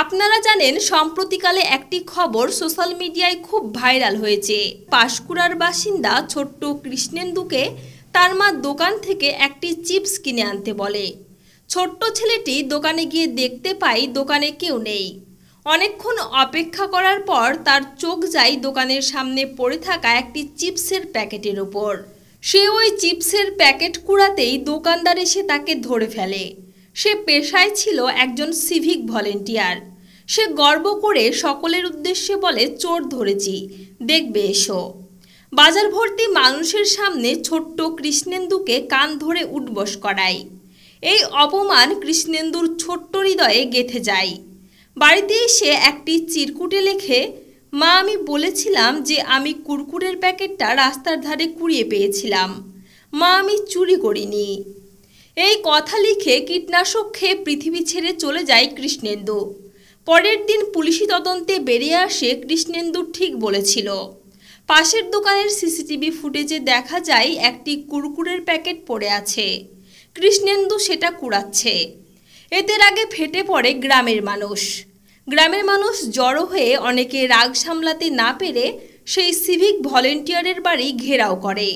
আপনারা জানেন সম্প্রতিকালে একটি খবর সোশ্যাল মিডিয়ায় খুব ভাইরাল হয়েছে। পাঁশকুড়ার বাসিন্দা ছোট্ট কৃষ্ণেন্দুকে তার মা দোকান থেকে একটি চিপস কিনে আনতে বলে। ছোট্ট ছেলেটি দোকানে গিয়ে দেখতে পায় দোকানে কেউ নেই। অনেকক্ষণ অপেক্ষা করার পর তার চোখ যায় দোকানের সামনে পড়ে থাকা একটি চিপসের প্যাকেটের ওপর। সে ওই চিপসের প্যাকেট কুড়াতেই দোকানদার এসে তাকে ধরে ফেলে। সে পেশায় ছিল একজন সিভিক ভলেন্টিয়ার। সে গর্ব করে সকলের উদ্দেশ্যে বলে, চোর ধরেছি, দেখবে এসো। বাজার ভর্তি মানুষের সামনে ছোট্ট কৃষ্ণেন্দুকে কান ধরে উঠবস করায়। এই অপমান কৃষ্ণেন্দুর ছোট্ট হৃদয়ে গেঁথে যায়। বাড়িতে এসে একটি চিরকুটে লেখে, মা, আমি বলেছিলাম যে আমি কুরকুরের প্যাকেটটা রাস্তার ধারে কুড়িয়ে পেয়েছিলাম। মা, আমি চুরি করিনি। এই কথা লিখে কীটনাশক খেয়ে পৃথিবী ছেড়ে চলে যায় কৃষ্ণেন্দু। পরের দিন পুলিশি তদন্তে বেরিয়ে আসে কৃষ্ণেন্দু ঠিক বলেছিল। পাশের দোকানের সিসিটিভি ফুটেজে দেখা যায় একটি কুরকুরের প্যাকেট পড়ে আছে। কৃষ্ণেন্দু সেটা কুড়াচ্ছে। এতে রাগে ফেটে পড়ে গ্রামের মানুষ। গ্রামের মানুষ জড়ো হয়ে অনেকে রাগ সামলাতে না পেরে সেই সিভিক ভলেন্টিয়ারের বাড়ি ঘেরাও করে।